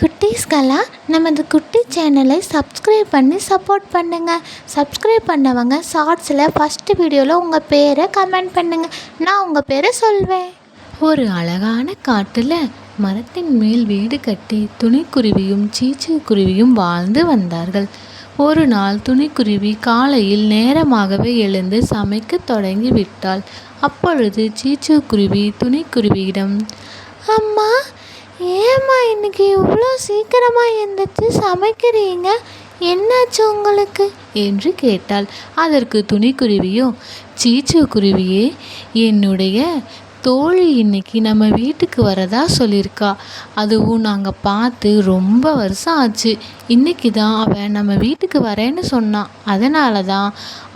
குட்டீஸ்கெல்லாம் நமது குட்டி சேனலை சப்ஸ்கிரைப் பண்ணி சப்போர்ட் பண்ணுங்கள். சப்ஸ்கிரைப் பண்ணவங்க ஷார்ட்ஸில் ஃபஸ்ட்டு வீடியோவில் உங்கள் பேரை கமெண்ட் பண்ணுங்கள். நான் உங்கள் பேரை சொல்வேன். ஒரு அழகான காட்டில் மரத்தின் மேல் வீடு கட்டி துணிக்குருவியும் சீச்சு குருவியும் வாழ்ந்து வந்தார்கள். ஒரு நாள் துணிக்குருவி காலையில் நேரமாகவே எழுந்து சமைக்க தொடங்கி விட்டாள். அப்பொழுது சீச்சு குருவி துணிக்குருவியிடம், அம்மா, ஏம்மா இன்னைக்கு இவ்வளோ சீக்கிரமாக எழுந்திரிச்சு சமைக்கிறீங்க? என்னாச்சு உங்களுக்கு என்று கேட்டாள். அதற்கு துணிக்குருவியோ, சீச்சு குருவியே, என்னுடைய தோழி இன்னைக்கு நம்ம வீட்டுக்கு வரதா சொல்லியிருக்கா. அதுவும் நாங்கள் பார்த்து ரொம்ப வருஷம் ஆச்சு. இன்னைக்கு தான் அவள் நம்ம வீட்டுக்கு வரேன்னு சொன்னான். அதனால தான்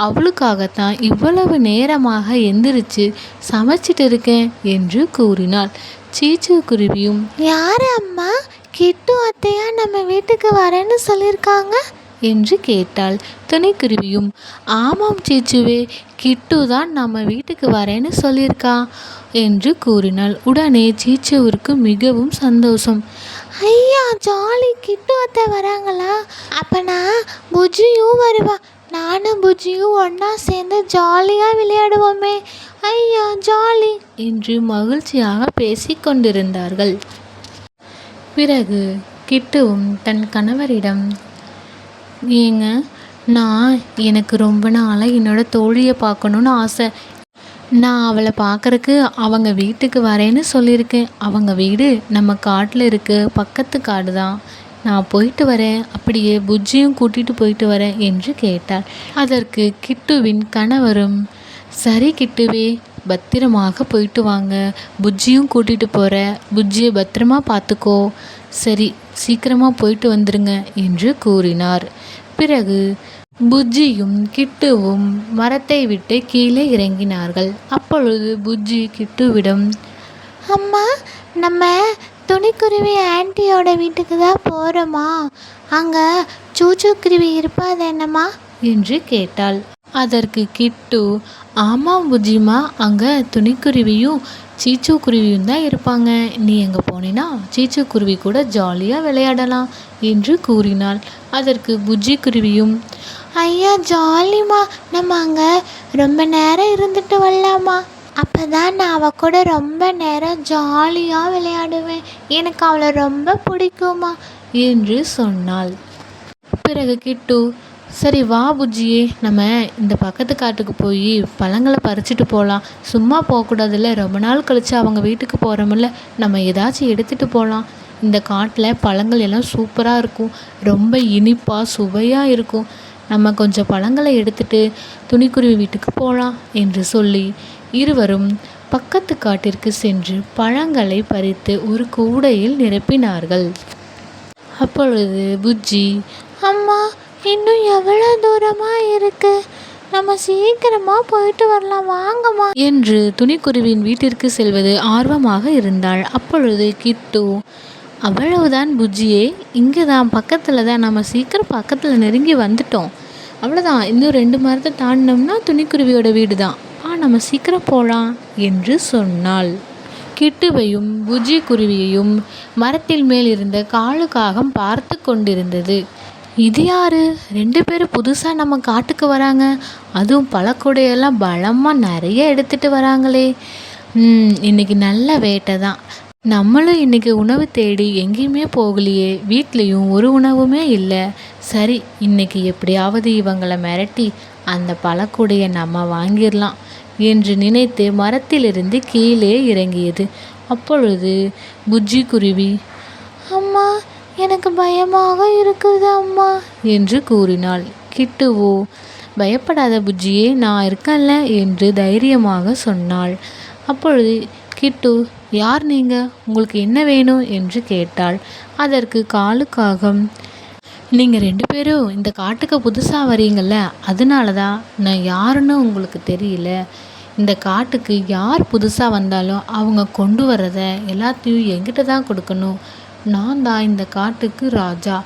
அவளுக்காகத்தான் இவ்வளவு நேரமாக எந்திரிச்சு சமைச்சிட்டு இருக்கேன் என்று கூறினாள். சீச்சு குருவியும், யார் அம்மா, கிட்டு அத்தையா நம்ம வீட்டுக்கு வரேன்னு சொல்லியிருக்காங்க என்று கேட்டாள். துணிக்குருவியும், ஆமாம் சீச்சுவே, கிட்டு தான் நம்ம வீட்டுக்கு வரேன்னு சொல்லியிருக்கா என்று கூறினாள். உடனே சீச்சுவிற்கு மிகவும் சந்தோஷம். ஐயா ஜாலி, கிட்டு அத்தை வராங்களா? அப்பனா புஜியும் வருவா. நானும் புஜியும் ஒன்றா சேர்ந்து ஜாலியாக விளையாடுவோமே. ஐயா ஜாலி என்று மகிழ்ச்சியாக பேசிக்கொண்டிருந்தார்கள். பிறகு கிட்டுவும் தன் கணவரிடம், ஏங்க, எனக்கு ரொம்ப நாளாக என்னோட தோழியை பார்க்கணுன்னு ஆசை. நான் அவளை பார்க்குறக்கு அவங்க வீட்டுக்கு வரேன்னு சொல்லியிருக்கேன். அவங்க வீடு நம்ம காட்டில் இருக்கு, பக்கத்து காடு தான். நான் போயிட்டு வரேன், அப்படியே புஜ்ஜியும் கூட்டிகிட்டு போயிட்டு வரேன் என்று கேட்டார். அதற்கு கிட்டுவின் கணவரும், சரி கிட்டுவே, பத்திரமாக போயிட்டு வாங்க, புஜ்ஜியும் கூட்டிகிட்டு போகிற, புஜ்ஜியை பத்திரமா பார்த்துக்கோ, சரி சீக்கிரமாக போயிட்டு வந்துருங்க என்று கூறினார். பிறகு புஜ்ஜியும் கிட்டுவும் மரத்தை விட்டு கீழே இறங்கினார்கள். அப்பொழுது புஜ்ஜி கிட்டுவிடம், அம்மா, நம்ம துணிக்குருவி ஆன்ட்டியோட வீட்டுக்கு தான் போகிறோமா? அங்கே சூச்சுக்குருவி இருப்பாது என்னம்மா என்று கேட்டாள். அதற்கு கிட்டு, ஆமாம் புஜ்ஜிமா, அங்கே துணிக்குருவியும் சீச்சு குருவியும் தான் இருப்பாங்க. நீ எங்கே போனேன்னா சீச்சு குருவி கூட ஜாலியாக விளையாடலாம் என்று கூறினாள். அதற்கு புஜ்ஜி குருவியும், ஐயா ஜாலிம்மா, நம்ம அங்கே ரொம்ப நேரம் இருந்துட்டு வரலாமா? அப்போ தான் நான் அவள் கூட ரொம்ப நேரம் ஜாலியாக விளையாடுவேன். எனக்கு அவளை ரொம்ப பிடிக்குமா என்று சொன்னாள். பிறகு கிட்டு, சரி வா புஜ்ஜியே, நம்ம இந்த பக்கத்து காட்டுக்கு போய் பழங்களை பறிச்சுட்டு போகலாம். சும்மா போகக்கூடாதுல்ல, ரொம்ப நாள் கழித்து அவங்க வீட்டுக்கு போகிறோமில்ல, நம்ம ஏதாச்சும் எடுத்துகிட்டு போகலாம். இந்த காட்டில் பழங்கள் எல்லாம் சூப்பராக இருக்கும், ரொம்ப இனிப்பாக சுவையாக இருக்கும். நம்ம கொஞ்சம் பழங்களை எடுத்துட்டு துணிக்குருவி வீட்டுக்கு போகலாம் என்று சொல்லி இருவரும் பக்கத்து காட்டிற்கு சென்று பழங்களை பறித்து ஒரு கூடையில் நிரப்பினார்கள். அப்பொழுது புஜ்ஜி, அம்மா, இன்னும் எவ்வளோ தூரமாக இருக்கு? நம்ம சீக்கிரமாக போயிட்டு வரலாம், வாங்கம்மா என்று துணிக்குருவியின் வீட்டிற்கு செல்வது ஆர்வமாக இருந்தாள். அப்பொழுது கிட்டு, அவ்வளவுதான் புஜ்ஜியே, இங்கே தான் பக்கத்தில் தான், நம்ம சீக்கிரம் பக்கத்தில் நெருங்கி வந்துட்டோம், அவ்வளோதான், இன்னும் 2 மரத்தை தாண்டினோம்னா துணிக்குருவியோட வீடு தான், நம்ம சீக்கிரம் போகலாம் என்று சொன்னாள். கிட்டுவையும் புஜ்ஜி குருவியையும் மரத்தில் மேல் இருந்த காலுக்காகம் பார்த்து கொண்டிருந்தது. இது யாரு, 2 பேரும் புதுசாக நம்ம காட்டுக்கு வராங்க, அதுவும் பழக்கூடையெல்லாம் பலமாக நிறைய எடுத்துகிட்டு வராங்களே. இன்னைக்கு நல்ல வேட்டை தான். நம்மளும் இன்னைக்கு உணவு தேடி எங்கேயுமே போகலையே, வீட்லேயும் ஒரு உணவுமே இல்லை. சரி, இன்னைக்கு எப்படியாவது இவங்களை மிரட்டி அந்த பழக்கூடையை நம்ம வாங்கிடலாம் என்று நினைத்து மரத்திலிருந்து கீழே இறங்கியது. அப்பொழுது புஜ்ஜி குருவி, அம்மா, எனக்கு பயமாக இருக்குது அம்மா என்று கூறினாள். கிட்டுவோ, பயப்படாத புஜ்ஜியே, நான் இருக்கேன்ல என்று தைரியமாக சொன்னாள். அப்பொழுது கிட்டு, யார் நீங்கள், உங்களுக்கு என்ன வேணும் என்று கேட்டாள். அதற்கு காலுக்காகம், நீங்கள் 2 பேரும் இந்த காட்டுக்கு புதுசாக வரீங்கள்ல, அதனால தான் நான் யாருன்னு உங்களுக்கு தெரியல. இந்த காட்டுக்கு யார் புதுசாக வந்தாலும் அவங்க கொண்டு வர்றதை எல்லாத்தையும் என்கிட்ட தான் கொடுக்கணும். நான் தான் இந்த காட்டுக்கு ராஜா.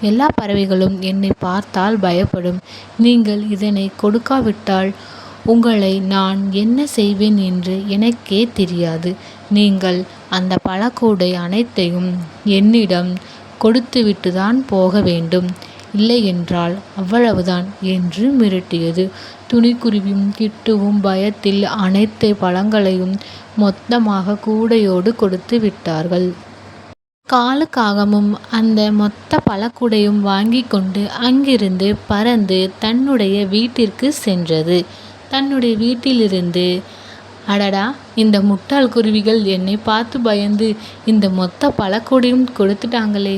எல்லா பறவைகளும் என்னை பார்த்தால் பயப்படும். நீங்கள் இதனை கொடுக்காவிட்டால் உங்களை நான் என்ன செய்வேன் என்று எனக்கே தெரியாது. நீங்கள் அந்த பழக்கூடை அனைத்தையும் என்னிடம் கொடுத்துவிட்டு தான் போக வேண்டும், இல்லை என்றால் அவ்வளவுதான் என்று மிரட்டியது. துணிக்குருவியும் கிட்டுவும் பயத்தில் அனைத்து பழங்களையும் மொத்தமாக கூடையோடு கொடுத்து விட்டார்கள். காலுக்காகமும் அந்த மொத்த பழக்கூடையும் வாங்கி கொண்டு அங்கிருந்து பறந்து தன்னுடைய வீட்டிற்கு சென்றது. தன்னுடைய வீட்டிலிருந்து, அடடா, இந்த முட்டாள் குருவிகள் என்னை பார்த்து பயந்து இந்த மொத்த பழக்கூடையும் கொடுத்துட்டாங்களே,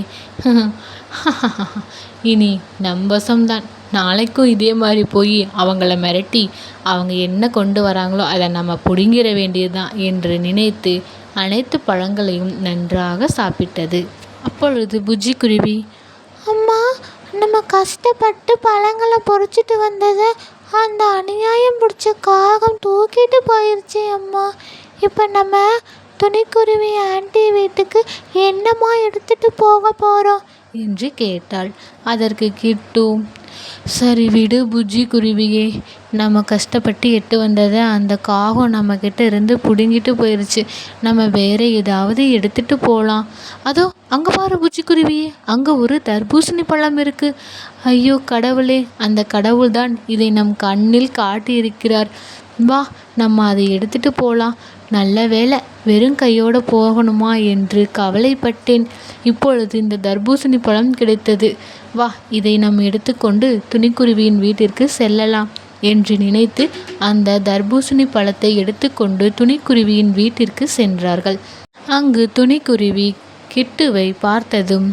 இனி நம்பசம்தான். நாளைக்கும் இதே மாதிரி போய் அவங்கள மிரட்டி அவங்க என்ன கொண்டு வராங்களோ அதை நம்ம பிடுங்கிற வேண்டியதுதான் என்று நினைத்து அனைத்து பழங்களையும் நன்றாக சாப்பிட்டது. அப்பொழுது புஜ்ஜி குருவி, அம்மா, நம்ம கஷ்டப்பட்டு பழங்களை பொறிச்சிட்டு வந்ததை அந்த அநியாயம் பிடிச்ச காகம் தூக்கிட்டு போயிடுச்சு அம்மா. இப்போ நம்ம துணிக்குருவி ஆண்டி வீட்டுக்கு என்னம்மா எடுத்துட்டு போக போகிறோம் என்று கேட்டாள். அதற்கு கிட்டு, சரி விடு புஜ்ஜி குருவியே, நம்ம கஷ்டப்பட்டு எட்டு வந்ததை அந்த காகம் நம்மக்கிட்ட இருந்து பிடுங்கிட்டு போயிடுச்சு. நம்ம வேறு ஏதாவது எடுத்துகிட்டு போகலாம். அதோ அங்கே பாரு புஜ்ஜி குருவியே, அங்கே ஒரு தர்பூசணி பழம் இருக்குது. ஐயோ கடவுளே, அந்த கடவுள்தான் இதை நம் கண்ணில் காட்டியிருக்கிறார். வா, நம்ம அதை எடுத்துகிட்டு போகலாம். நல்ல வேளை வெறும் கையோடு போகணுமா என்று கவலைப்பட்டேன். இப்பொழுது இந்த தர்பூசணி பழம் கிடைத்தது. வா, இதை நாம் எடுத்துக்கொண்டு துணிக்குருவியின் வீட்டிற்கு செல்லலாம் என்று நினைத்து அந்த தர்பூசணி பழத்தை எடுத்துக்கொண்டு துணிக்குருவியின் வீட்டிற்கு சென்றார்கள். அங்கு துணிக்குருவி கிட்டுவை பார்த்ததும்,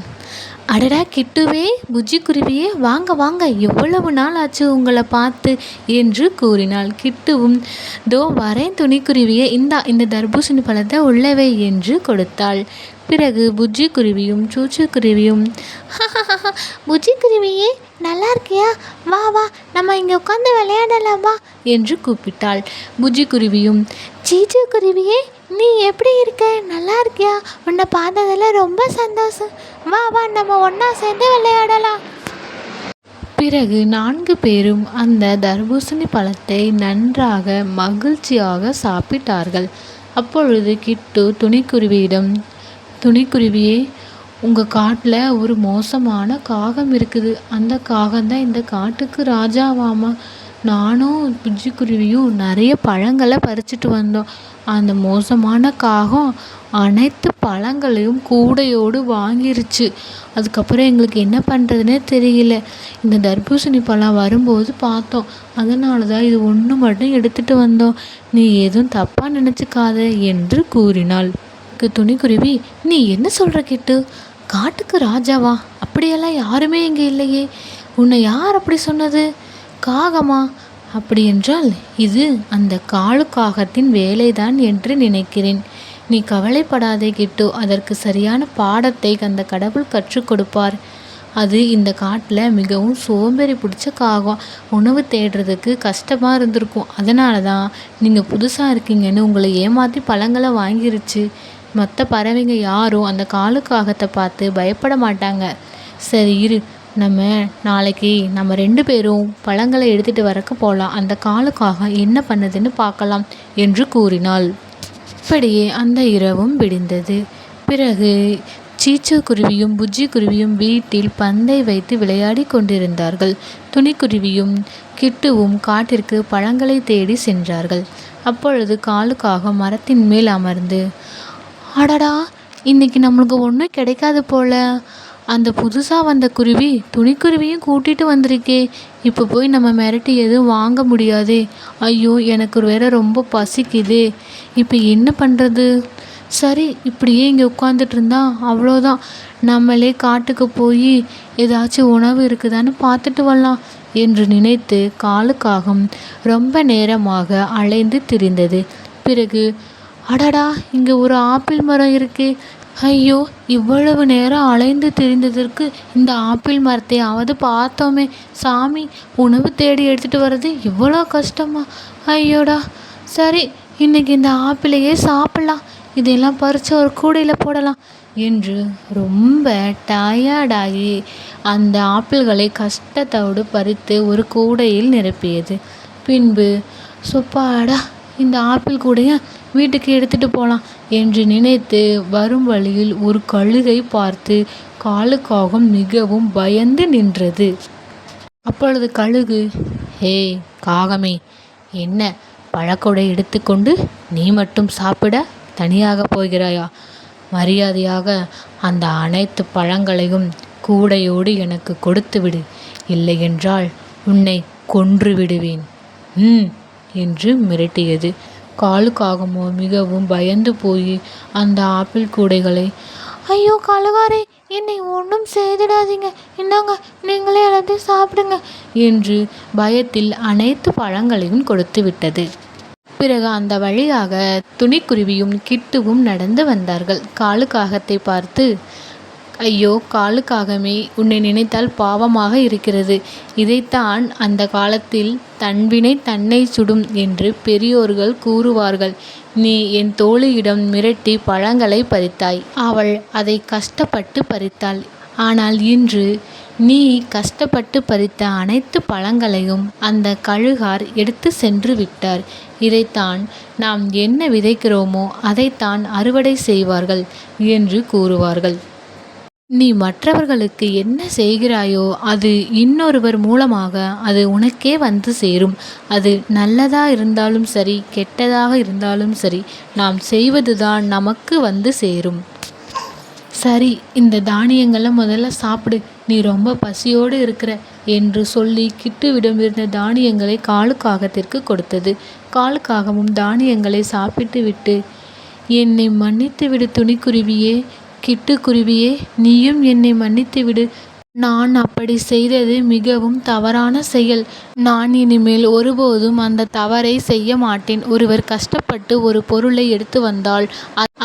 அடடா கிட்டுவே, புஜ்ஜி குருவியே, வாங்க வாங்க, எவ்வளவு நாள் ஆச்சு உங்களை பார்த்து என்று கூறினாள். கிட்டுவும், தோ வரேன் துணிக்குருவியே, இந்த தர்பூசணி பழத்தை உள்ளவை என்று கொடுத்தாள். பிறகு புஜ்ஜி குருவியும் சூச்சு குருவியும், புஜ்ஜி குருவியே நல்லா இருக்கியா, வா வா நம்ம இங்கே உட்காந்து விளையாடலாம் வா என்று கூப்பிட்டாள். புஜ்ஜி குருவியும், சீச்சு குருவியே நீ எப்படி இருக்க, நல்லா இருக்கியா, உன்னை பார்த்ததில் ரொம்ப சந்தோஷம், வா வா நம்ம ஒன்றா சேர்ந்து விளையாடலாம். பிறகு 4 பேரும் அந்த தர்பூசணி பழத்தை நன்றாக மகிழ்ச்சியாக சாப்பிட்டார்கள். அப்பொழுது கிட்டு துணிக்குருவியிடம், துணிக்குருவியே, உங்கள் காட்டில் ஒரு மோசமான காகம் இருக்குது. அந்த காகம்தான் இந்த காட்டுக்கு ராஜாவாமா. நானும் புஜ்ஜி குருவியும் நிறைய பழங்களை பறிச்சிட்டு வந்தோம். அந்த மோசமான காகம் அனைத்து பழங்களையும் கூடையோடு வாங்கிருச்சு. அதுக்கப்புறம் எங்களுக்கு என்ன பண்ணுறதுனே தெரியல. இந்த தர்பூசணி பழம் வரும்போது பார்த்தோம், அதனால தான் இது ஒன்று மட்டும் எடுத்துகிட்டு வந்தோம். நீ எதுவும் தப்பாக நினச்சிக்காத என்று கூறினாள். துணிக்குருவி, நீ என்ன சொல்கிற கிட்டு, காட்டுக்கு ராஜாவா? அப்படியெல்லாம் யாருமே இங்கே இல்லையே. உன்னை யார் அப்படி சொன்னது? காகமா? அப்படி என்றால் இது அந்த காலுக்காகத்தின் வேலைதான் என்று நினைக்கிறேன். நீ கவலைப்படாதே கிட்டு, அதற்கு சரியான பாடத்தை அந்த கடவுள் கற்றுக் கொடுப்பார். அது இந்த காட்டில் மிகவும் சோம்பேறி பிடிச்ச காகம். உணவு தேடுறதுக்கு கஷ்டமாக இருந்திருக்கும். அதனால தான் நீங்கள் புதுசாக இருக்கீங்கன்னு உங்களை ஏமாற்றி பழங்களை வாங்கிருச்சு. மற்ற பறவைங்க யாரும் அந்த காலுக்காகத்தை பார்த்து பயப்பட மாட்டாங்க. சரி இரு, நம்ம நாளைக்கு நம்ம 2 பேரும் பழங்களை எடுத்துகிட்டு வரக்க போகலாம். அந்த காலுக்காக என்ன பண்ணுதுன்னு பார்க்கலாம் என்று கூறினாள். இப்படியே அந்த இரவும் விடிந்தது. பிறகு சீச்சு குருவியும் புஜ்ஜி குருவியும் வீட்டில் பந்தை வைத்து விளையாடி கொண்டிருந்தார்கள். துணிக்குருவியும் கிட்டுவும் காட்டிற்கு பழங்களை தேடி சென்றார்கள். அப்பொழுது காலுக்காக மரத்தின் மேல் அமர்ந்து, அடடா, இன்னைக்கு நம்மளுக்கு ஒன்றும் கிடைக்காது போல. அந்த புதுசாக வந்த குருவி துணிக்குருவியும் கூட்டிகிட்டு வந்திருக்கே. இப்போ போய் நம்ம மிரட்டி எதுவும் வாங்க முடியாதே. ஐயோ, எனக்கு வேற ரொம்ப பசிக்குதே. இப்போ என்ன பண்ணுறது? சரி, இப்படியே இங்கே உட்காந்துட்டு இருந்தா அவ்வளோதான். நம்மளே காட்டுக்கு போய் ஏதாச்சும் உணவு இருக்குதான்னு பார்த்துட்டு வரலாம் என்று நினைத்து காலுக்காகம் ரொம்ப நேரமாக அலைந்து திரிந்தது. பிறகு, அடடா, இங்கே ஒரு ஆப்பிள் மரம் இருக்கே. ஐயோ, இவ்வளவு நேரம் அலைந்து திரிந்ததற்கு இந்த ஆப்பிள் மரத்தையாவது பார்த்தோமே. சாமி, உணவு தேடி எடுத்துகிட்டு வர்றது இவ்வளோ கஷ்டமா? ஐயோடா, சரி இன்னைக்கு இந்த ஆப்பிளையே சாப்பிட்லாம். இதெல்லாம் பறித்து ஒரு கூடையில் போடலாம் என்று ரொம்ப டயர்டாகி அந்த ஆப்பிள்களை கஷ்டத்தோடு பறித்து ஒரு கூடையில் நிரப்பியது. பின்பு, சுப்பாடா, இந்த ஆப்பிள் கூடைய வீட்டுக்கு எடுத்துகிட்டு போகலாம் என்று நினைத்து வரும் வழியில் ஒரு கழுகை பார்த்து காலுக்காகம் மிகவும் பயந்து நின்றது. அப்பொழுது கழுகு, ஹே காகமே, என்ன பழக்கூடை எடுத்துக்கொண்டு நீ மட்டும் சாப்பிட தனியாக போகிறாயா? மரியாதையாக அந்த அனைத்து பழங்களையும் கூடையோடு எனக்கு கொடுத்து விடு, இல்லையென்றால் உன்னை கொன்று விடுவேன் என்று மிரட்டியது. காலுக்காகமோ மிகவும் பயந்து போய் அந்த ஆப்பிள் கூடைகளை, ஐயோ கழுகாரே, என்னை ஒன்றும் செய்திடாதீங்க, இந்தாங்க நீங்களே எல்லாத்தையும் சாப்பிடுங்க என்று பயத்தில் அனைத்து பழங்களையும் கொடுத்து விட்டது. பிறகு அந்த வழியாக துணிக்குருவியும் கிட்டுவும் நடந்து வந்தார்கள். காலுக்காகத்தை பார்த்து, ஐயோ காலுக்காகமே, உன்னை நினைத்தால் பாவமாக இருக்கிறது. இதைத்தான் அந்த காலத்தில் தன்வினை தன்னை சுடும் என்று பெரியோர்கள் கூறுவார்கள். நீ என் தோழியிடம் மிரட்டி பழங்களை பறித்தாய். அவள் அதை கஷ்டப்பட்டு பறித்தாள். ஆனால் இன்று நீ கஷ்டப்பட்டு பறித்த அனைத்து பழங்களையும் அந்த கழுகார் எடுத்து சென்று விட்டார். இதைத்தான் நாம் என்ன விதைக்கிறோமோ அதைத்தான் அறுவடை செய்வார்கள் என்று கூறுவார்கள். நீ மற்றவர்களுக்கு என்ன செய்கிறாயோ அது இன்னொருவர் மூலமாக அது உனக்கே வந்து சேரும். அது நல்லதா இருந்தாலும் சரி, கெட்டதாக இருந்தாலும் சரி, நாம் செய்வதுதான் நமக்கு வந்து சேரும். சரி, இந்த தானியங்களை முதல்ல சாப்பிடு, நீ ரொம்ப பசியோடு இருக்கிற என்று சொல்லி கிட்டுவிடமிருந்த தானியங்களை காலுக்காகத்திற்கு கொடுத்தது. காலுக்காகவும் தானியங்களை சாப்பிட்டு விட்டு, என்னை மன்னித்து விடு துணிக்குருவியே, கிட்டுக்குருவியே, நீயும் என்னை மன்னித்து விடு. நான் அப்படி செய்தது மிகவும் தவறான செயல். நான் இனிமேல் ஒருபோதும் அந்த தவறை செய்ய மாட்டேன். ஒருவர் கஷ்டப்பட்டு ஒரு பொருளை எடுத்து வந்தால்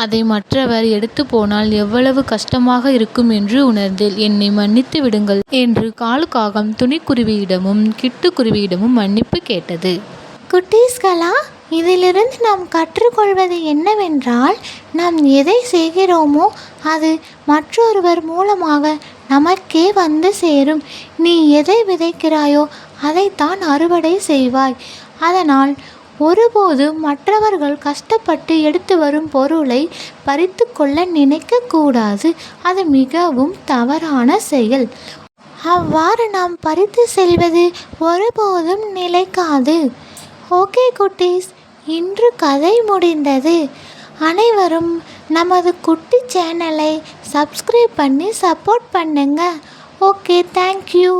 அதை மற்றவர் எடுத்து போனால் எவ்வளவு கஷ்டமாக இருக்கும் என்று உணர்ந்தேன். என்னை மன்னித்து விடுங்கள் என்று காலுக்காகம் துணிக்குருவியிடமும் கிட்டுக்குருவியிடமும் மன்னிப்பு கேட்டது. குட்டீஸ்களா, இதிலிருந்து நாம் கற்றுக்கொள்வது என்னவென்றால், நாம் எதை செய்கிறோமோ அது மற்றொருவர் மூலமாக நமக்கே வந்து சேரும். நீ எதை விதைக்கிறாயோ அதைத்தான் அறுவடை செய்வாய். அதனால் ஒருபோதும் மற்றவர்கள் கஷ்டப்பட்டு எடுத்து வரும் பொருளை பறித்து கொள்ள நினைக்கக்கூடாது. அது மிகவும் தவறான செயல். அவ்வாறு நாம் பறித்து செல்வது ஒருபோதும் நிலைக்காது. ஓகே குட்டீஸ், இன்று கதை முடிந்தது. அனைவரும் நமது குட்டி சேனலை சப்ஸ்கிரைப் பண்ணி சப்போர்ட் பண்ணுங்க. Okay, thank you.